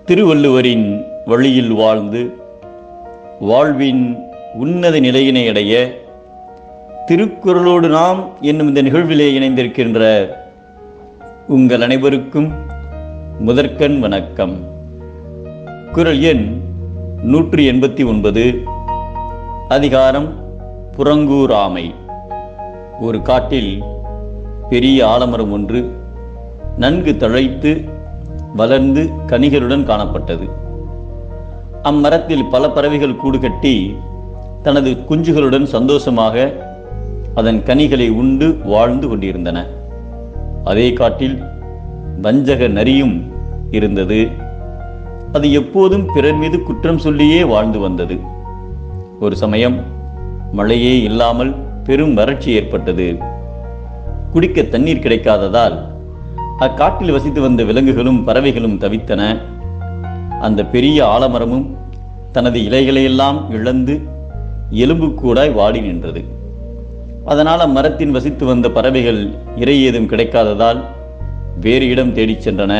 திருவள்ளுவரின் வழியில் வாழ்ந்து வாழ்வின் உன்னத நிலையினை அடைய திருக்குறளோடு நாம் என்னும் இந்த நிகழ்விலே இணைந்திருக்கின்ற உங்கள் அனைவருக்கும் முதற்கண் வணக்கம். குறள் எண் 189. அதிகாரம் புறங்கூறாமை. ஒரு காட்டில் பெரிய ஆலமரம் ஒன்று நன்கு தழைத்து வளர்ந்து கனிகளுடன் காணப்பட்டது. அம்மரத்தில் பல பறவைகள் கூடு கட்டி தனது குஞ்சுகளுடன் சந்தோஷமாக அதன் கனிகளை உண்டு வாழ்ந்து கொண்டிருந்தன. அதே காட்டில் வஞ்சக நரியும் இருந்தது. அது எப்போதும் பிறர் மீது குற்றம் சொல்லியே வாழ்ந்து வந்தது. ஒரு சமயம் மழையே இல்லாமல் பெரும் வறட்சி ஏற்பட்டது. குடிக்க தண்ணீர் கிடைக்காததால் அக்காட்டில் வசித்து வந்த விலங்குகளும் பறவைகளும் தவித்தன. அந்த பெரிய ஆலமரமும் தனது இலைகளையெல்லாம் இழந்து எலும்புக்கூடாய் வாடி நின்றது. அதனால் அம்மரத்தின் வசித்து வந்த பறவைகள் இரை ஏதும் கிடைக்காததால் வேறு இடம் தேடிச் சென்றன.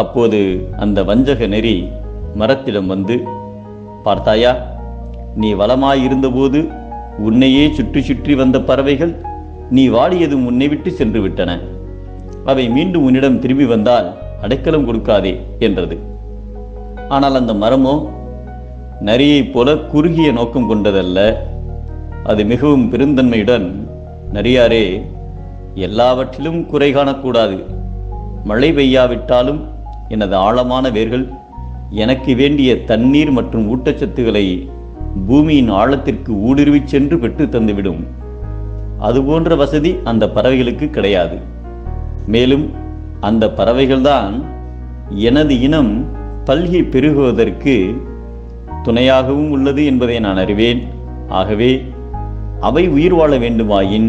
அப்போது அந்த வஞ்சக நெறி மரத்திடம் வந்து, பார்த்தாயா, நீ வளமாயிருந்தபோது உன்னையே சுற்றி சுற்றி வந்த பறவைகள் நீ வாடியதும் உன்னை விட்டு சென்று விட்டன. அவை மீண்டும் உன்னிடம் திரும்பி வந்தால் அடைக்கலம் கொடுக்காதே என்றது. ஆனால் அந்த மரமோ நரியைப் போல குறுகிய நோக்கம் கொண்டதல்ல. அது மிகவும் பெருந்தன்மையுடன், நரியாரே, எல்லாவற்றிலும் குறை காணக்கூடாது. மழை பெய்யாவிட்டாலும் எனது ஆழமான வேர்கள் எனக்கு வேண்டிய தண்ணீர் மற்றும் ஊட்டச்சத்துக்களை பூமியின் ஆழத்திற்கு ஊடுருவிச் சென்று பெற்று தந்துவிடும். அதுபோன்ற வசதி அந்த பறவைகளுக்கு கிடையாது. மேலும் அந்த பறவைகள்தான் எனது இனம் பல்கி பெருகுவதற்கு துணையாகவும் உள்ளது என்பதை நான் அறிவேன். ஆகவே அவை உயிர் வாழ வேண்டுமாயின்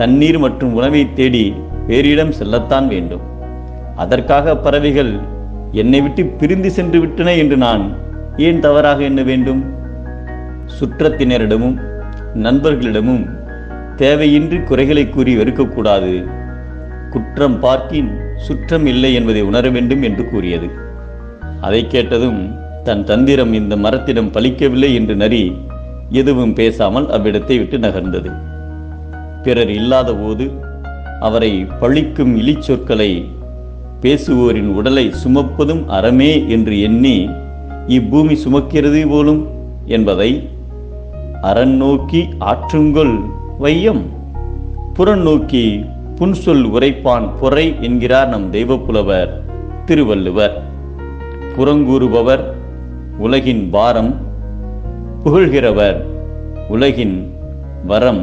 தண்ணீர் மற்றும் உணவை தேடி வேறிடம் செல்லத்தான் வேண்டும். அதற்காக பறவைகள் என்னை விட்டு பிரிந்து சென்று விட்டன என்று நான் ஏன் தவறாக எண்ண வேண்டும்? சுற்றத்தினரிடமும் நண்பர்களிடமும் தேவையின்றி குறைகளை கூறி வெறுக்கக்கூடாது. குற்றம் பார்க்கின் சுற்றம் இல்லை என்பதை உணர வேண்டும் என்று கூறியது. அதை கேட்டதும் தன் தந்திரம் இந்த மரத்திடம் பலிக்கவில்லை என்று நரி எதுவும் பேசாமல் அவ்விடத்தை விட்டு நகர்ந்தது. பிறர் இல்லாத போது அவரை பழிக்கும் இழிச்சொற்களை பேசுவோரின் உடலை சுமப்பதும் அறமே என்று எண்ணி இப்பூமி சுமக்கிறது போலும் என்பதை அரண் நோக்கி ஆற்றுங்கொள் வையம், புறன் நோக்கி புன்சொல் உரைப்பான் பொறை என்கிறார் நம் தெய்வப்புலவர் திருவள்ளுவர். புறங்கூறுபவர் உலகின் பாரம், புகழ்கிறவர் உலகின் வரம்